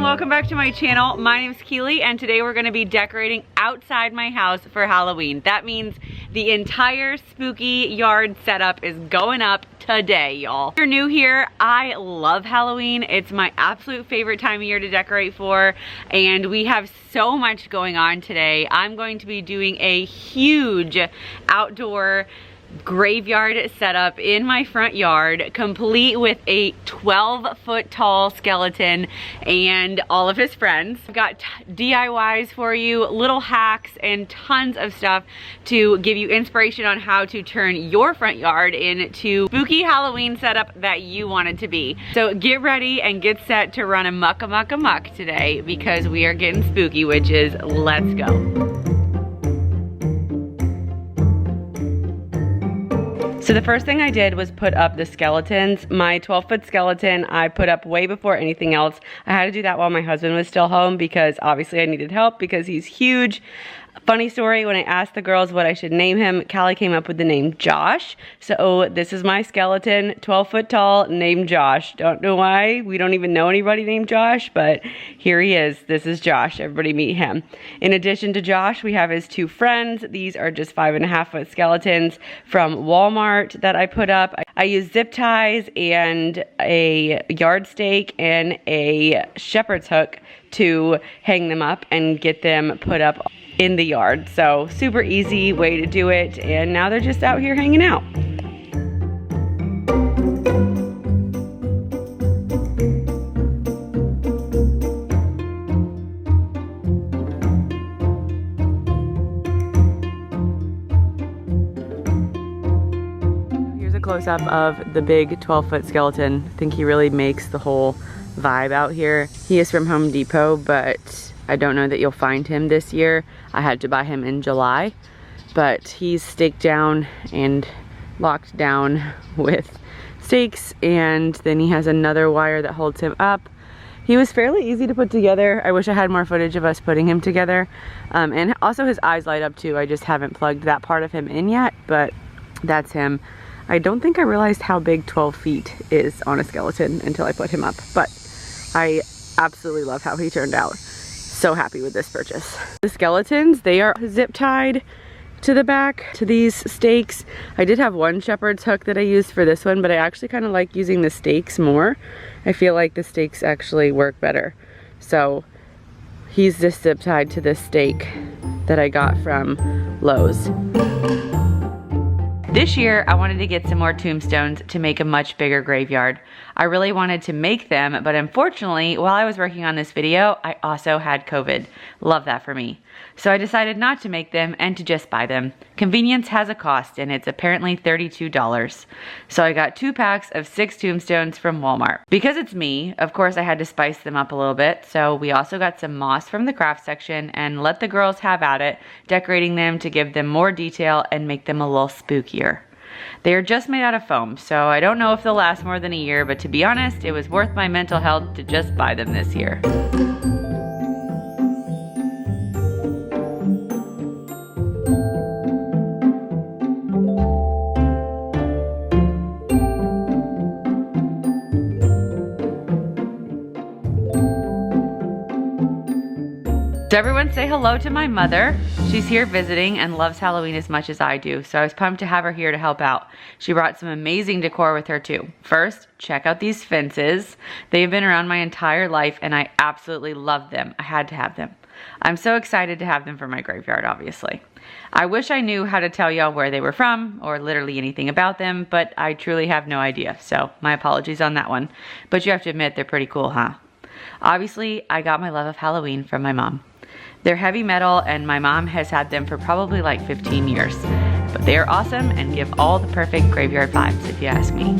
Welcome back to my channel. My name is Keely and today we're going to be decorating outside my house for Halloween. That means the entire spooky yard setup is going up today, y'all. If you're new here, I love Halloween. It's my absolute favorite time of year to decorate for, and we have so much going on today. I'm going to be doing a huge outdoor graveyard setup in my front yard, complete with a 12-foot tall skeleton and all of his friends. I've got DIYs for you, little hacks, and tons of stuff to give you inspiration on how to turn your front yard into spooky Halloween setup that you want it to be. So get ready and get set to run amok today, because we are getting spooky, witches. Let's go. So the first thing I did was put up the skeletons. My 12-foot skeleton I put up way before anything else. I had to do that while my husband was still home because obviously I needed help because he's huge. Funny story, when I asked the girls what I should name him, Callie came up with the name Josh. So this is my skeleton, 12 foot tall, named Josh. Don't know why, we don't even know anybody named Josh, but here he is. This is Josh, everybody meet him. In addition to Josh, we have his two friends. These are just 5.5 foot skeletons from Walmart that I put up. I used zip ties and a yard stake and a shepherd's hook to hang them up and get them put up in the yard. So super easy way to do it, and now they're just out here hanging out. Here's a close-up of the big 12-foot skeleton. I think he really makes the whole vibe out here. He is from Home Depot, but I don't know that you'll find him this year. I had to buy him in July, but he's staked down and locked down with stakes, and then he has another wire that holds him up. He was fairly easy to put together. I wish I had more footage of us putting him together. And also his eyes light up too. I just haven't plugged that part of him in yet, but that's him. I don't think I realized how big 12 feet is on a skeleton until I put him up, but I absolutely love how he turned out. So happy with this purchase. The skeletons, they are zip tied to the back to these stakes. I did have one shepherd's hook that I used for this one, but I actually kind of like using the stakes more. I feel like the stakes actually work better. So he's just zip tied to this stake that I got from Lowe's. This year, I wanted to get some more tombstones to make a much bigger graveyard. I really wanted to make them, but unfortunately, while I was working on this video, I also had COVID. Love that for me. So I decided not to make them and to just buy them. Convenience has a cost, and it's apparently $32. So I got 2 packs of 6 tombstones from Walmart. Because it's me, of course I had to spice them up a little bit, so we also got some moss from the craft section and let the girls have at it, decorating them to give them more detail and make them a little spookier. They are just made out of foam, so I don't know if they'll last more than a year, but to be honest, it was worth my mental health to just buy them this year. So everyone say hello to my mother. She's here visiting and loves Halloween as much as I do, so I was pumped to have her here to help out. She brought some amazing decor with her too. First, check out these fences. They've been around my entire life and I absolutely love them. I had to have them. I'm so excited to have them for my graveyard, obviously. I wish I knew how to tell y'all where they were from or literally anything about them, but I truly have no idea, so my apologies on that one. But you have to admit, they're pretty cool, huh? Obviously, I got my love of Halloween from my mom. They're heavy metal and my mom has had them for probably like 15 years. But they are awesome and give all the perfect graveyard vibes if you ask me.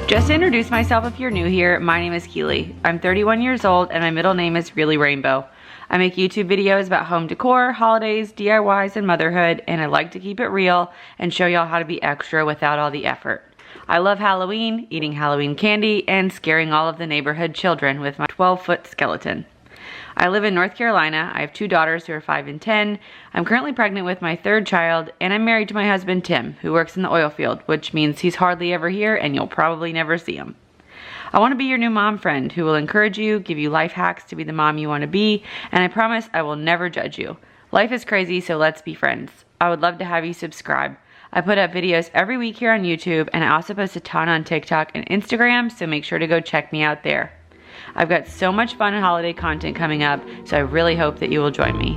Just to introduce myself if you're new here, my name is Keely. I'm 31 years old and my middle name is Kileerainbow. I make YouTube videos about home decor, holidays, DIYs, and motherhood, and I like to keep it real and show y'all how to be extra without all the effort. I love Halloween, eating Halloween candy, and scaring all of the neighborhood children with my 12-foot skeleton. I live in North Carolina. I have 2 daughters who are 5 and 10. I'm currently pregnant with my 3rd child, and I'm married to my husband Tim, who works in the oil field, which means he's hardly ever here and you'll probably never see him. I want to be your new mom friend who will encourage you, give you life hacks to be the mom you want to be, and I promise I will never judge you. Life is crazy, so let's be friends. I would love to have you subscribe. I put up videos every week here on YouTube, and I also post a ton on TikTok and Instagram, so make sure to go check me out there. I've got so much fun holiday content coming up, so I really hope that you will join me.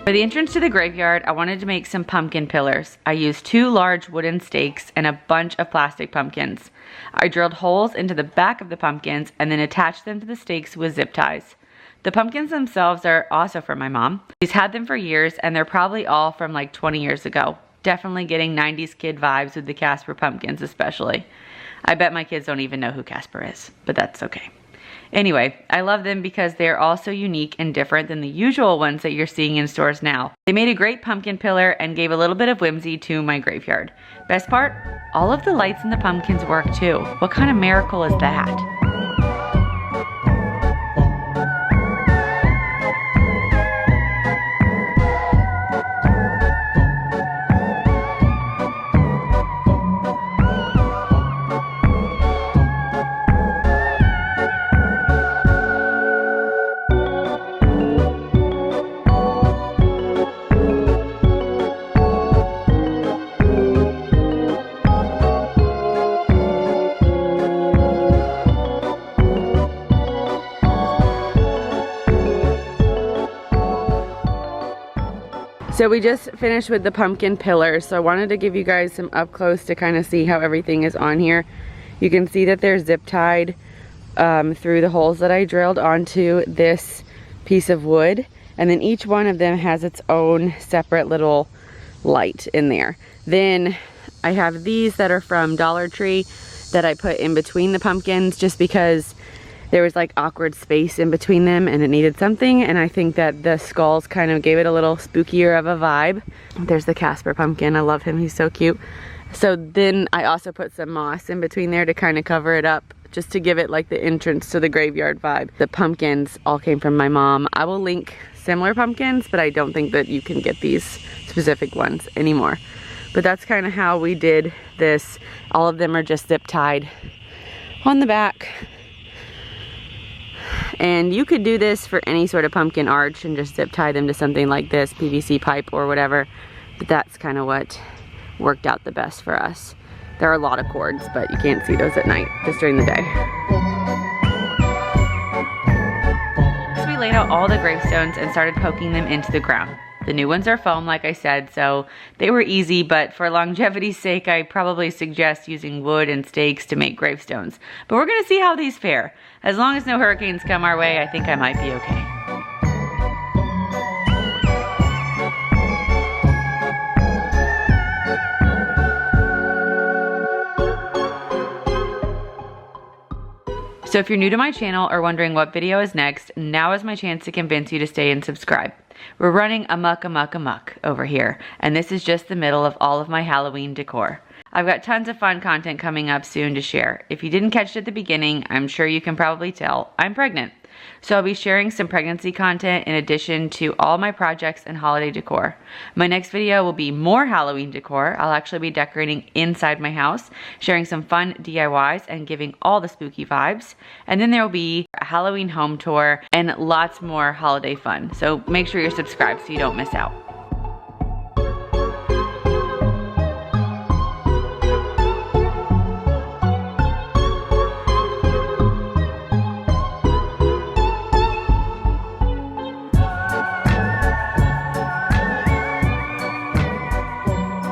For the entrance to the graveyard, I wanted to make some pumpkin pillars. I used 2 large wooden stakes and a bunch of plastic pumpkins. I drilled holes into the back of the pumpkins and then attached them to the stakes with zip ties. The pumpkins themselves are also from my mom. She's had them for years, and they're probably all from like 20 years ago. Definitely getting 90s kid vibes with the Casper pumpkins especially. I bet my kids don't even know who Casper is, but that's okay. Anyway, I love them because they are all so unique and different than the usual ones that you're seeing in stores now. They made a great pumpkin pillar and gave a little bit of whimsy to my graveyard. Best part, all of the lights in the pumpkins work too. What kind of miracle is that? So we just finished with the pumpkin pillars, so I wanted to give you guys some up close to kind of see how everything is on here. You can see that they're zip tied through the holes that I drilled onto this piece of wood, and then each one of them has its own separate little light in there. Then I have these that are from Dollar Tree that I put in between the pumpkins just because there was like awkward space in between them and it needed something, and I think that the skulls kind of gave it a little spookier of a vibe. There's the Casper pumpkin. I love him. He's so cute. So then I also put some moss in between there to kind of cover it up, just to give it like the entrance to the graveyard vibe. The pumpkins all came from my mom. I will link similar pumpkins, but I don't think that you can get these specific ones anymore. But that's kind of how we did this. All of them are just zip tied on the back. And you could do this for any sort of pumpkin arch and just zip tie them to something like this, PVC pipe or whatever. But that's kind of what worked out the best for us. There are a lot of cords, but you can't see those at night, just during the day. So we laid out all the gravestones and started poking them into the ground. The new ones are foam, like I said, so they were easy, but for longevity's sake, I probably suggest using wood and stakes to make gravestones. But we're gonna see how these fare. As long as no hurricanes come our way, I think I might be okay. So if you're new to my channel or wondering what video is next, now is my chance to convince you to stay and subscribe. We're running amok over here, and this is just the middle of all of my Halloween decor. I've got tons of fun content coming up soon to share. If you didn't catch it at the beginning, I'm sure you can probably tell I'm pregnant. So I'll be sharing some pregnancy content in addition to all my projects and holiday decor. My next video will be more Halloween decor. I'll actually be decorating inside my house, sharing some fun DIYs and giving all the spooky vibes. And then there will be a Halloween home tour and lots more holiday fun. So make sure you're subscribed so you don't miss out.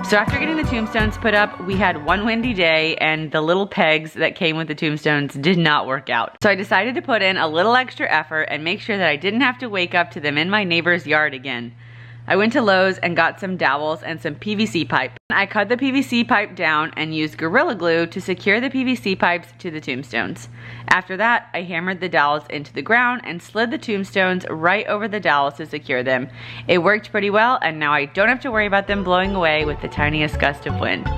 So after getting the tombstones put up, we had one windy day and the little pegs that came with the tombstones did not work out. So I decided to put in a little extra effort and make sure that I didn't have to wake up to them in my neighbor's yard again. I went to Lowe's and got some dowels and some PVC pipe. I cut the PVC pipe down and used Gorilla Glue to secure the PVC pipes to the tombstones. After that, I hammered the dowels into the ground and slid the tombstones right over the dowels to secure them. It worked pretty well, and now I don't have to worry about them blowing away with the tiniest gust of wind.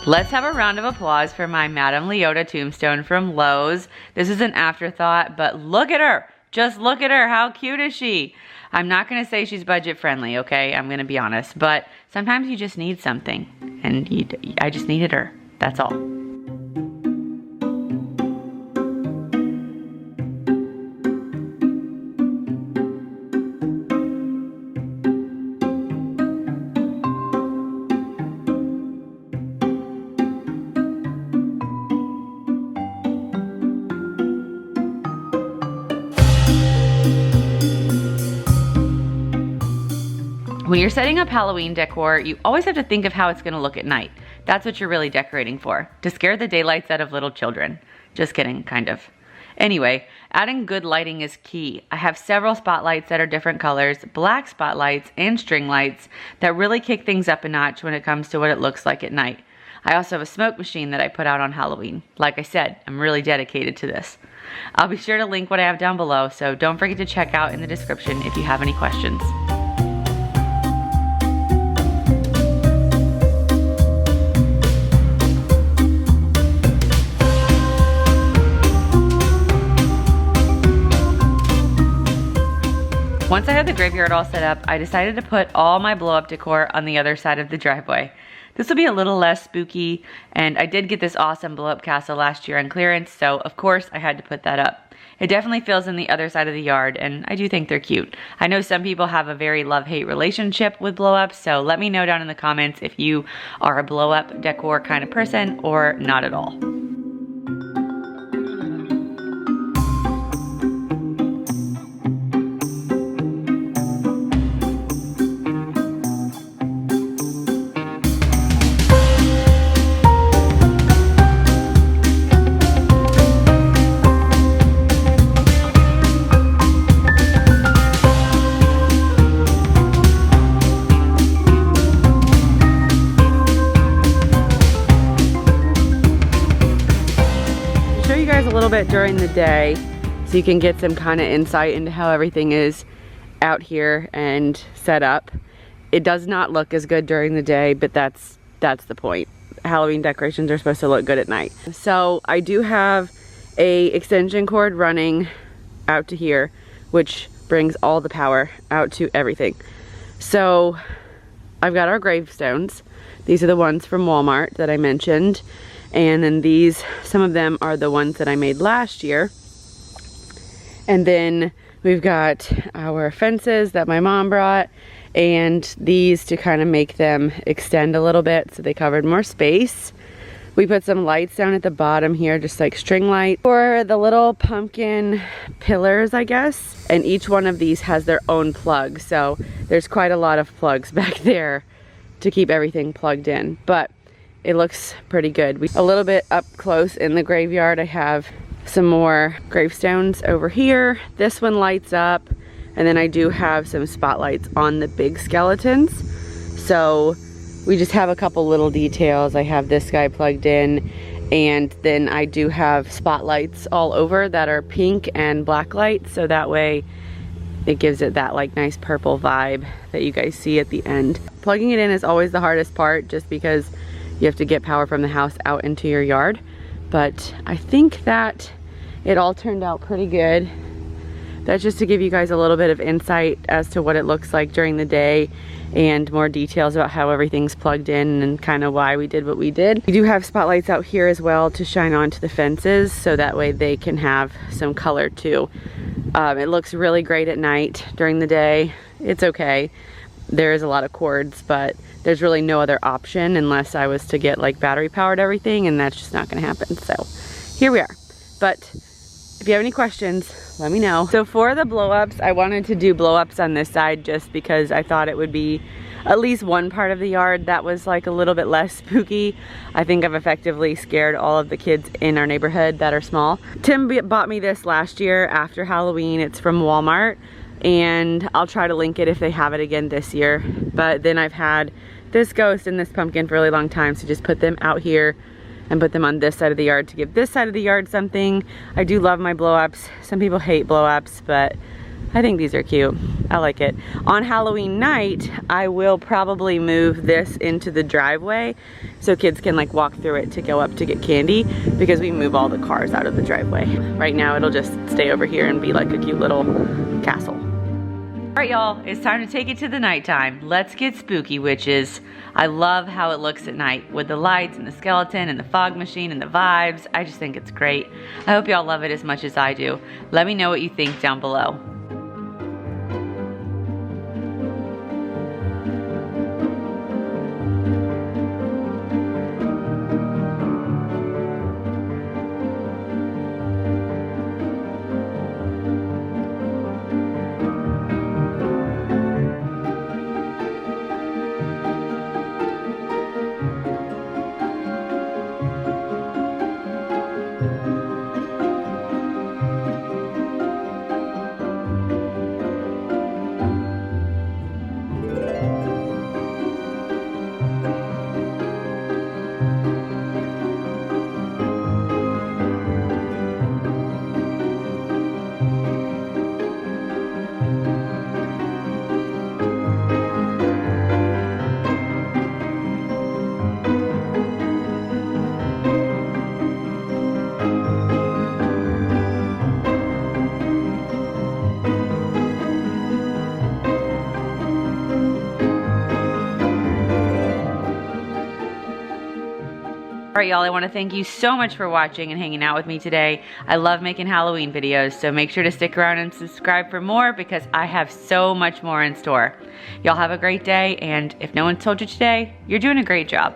Let's have a round of applause for my Madame Leota tombstone from Lowe's. This is an afterthought, but look at her. Just look at her. How cute is she? I'm not going to say she's budget friendly, okay? I'm going to be honest. But sometimes you just need something. And I just needed her. That's all. When you're setting up Halloween decor, you always have to think of how it's gonna look at night. That's what you're really decorating for, to scare the daylights out of little children. Just kidding, kind of. Anyway, adding good lighting is key. I have several spotlights that are different colors, black spotlights and string lights that really kick things up a notch when it comes to what it looks like at night. I also have a smoke machine that I put out on Halloween. Like I said, I'm really dedicated to this. I'll be sure to link what I have down below, so don't forget to check out in the description if you have any questions. Once I had the graveyard all set up, I decided to put all my blow up decor on the other side of the driveway. This will be a little less spooky, and I did get this awesome blow up castle last year on clearance, so of course I had to put that up. It definitely feels in the other side of the yard, and I do think they're cute. I know some people have a very love-hate relationship with blow ups, so let me know down in the comments if you are a blow up decor kind of person or not at all. A little bit during the day so you can get some kind of insight into how everything is out here and set up. It does not look as good during the day, but that's the point. Halloween decorations are supposed to look good at night. So I do have a extension cord running out to here, which brings all the power out to everything. So I've got our gravestones. These are the ones from Walmart that I mentioned. And then these, some of them are the ones that I made last year. And then we've got our fences that my mom brought, and these to kind of make them extend a little bit so they covered more space. We put some lights down at the bottom here, just like string light for the little pumpkin pillars, I guess. And each one of these has their own plug. So there's quite a lot of plugs back there to keep everything plugged in. But it looks pretty good. A little bit up close in the graveyard, I have some more gravestones over here. This one lights up, and then I do have some spotlights on the big skeletons. So we just have a couple little details. I have this guy plugged in, and then I do have spotlights all over that are pink and black light, so that way it gives it that like nice purple vibe that you guys see at the end. Plugging it in is always the hardest part, just because you have to get power from the house out into your yard. But I think that it all turned out pretty good. That's just to give you guys a little bit of insight as to what it looks like during the day, and more details about how everything's plugged in and kind of why we did what we did. We do have spotlights out here as well to shine onto the fences, so that way they can have some color too. It looks really great at night. During the day, it's okay. There is a lot of cords, but there's really no other option unless I was to get like battery powered everything, and that's just not gonna happen. So here we are. But if you have any questions, let me know. So for the blow ups, I wanted to do blow ups on this side just because I thought it would be at least one part of the yard that was like a little bit less spooky. I think I've effectively scared all of the kids in our neighborhood that are small. Tim bought me this last year after Halloween. It's from Walmart, and I'll try to link it if they have it again this year. But then I've had this ghost and this pumpkin for a really long time, so just put them out here and put them on this side of the yard to give this side of the yard something. I do love my blow ups. Some people hate blow ups, but I think these are cute. I like it. On Halloween night, I will probably move this into the driveway so kids can like walk through it to go up to get candy, because we move all the cars out of the driveway. Right now it'll just stay over here and be like a cute little castle. All right, y'all, it's time to take it to the nighttime. Let's get spooky, witches. I love how it looks at night with the lights and the skeleton and the fog machine and the vibes. I just think it's great. I hope y'all love it as much as I do. Let me know what you think down below. All right, y'all, I want to thank you so much for watching and hanging out with me today. I love making Halloween videos, so make sure to stick around and subscribe for more, because I have so much more in store. Y'all have a great day, and if no one told you today, you're doing a great job.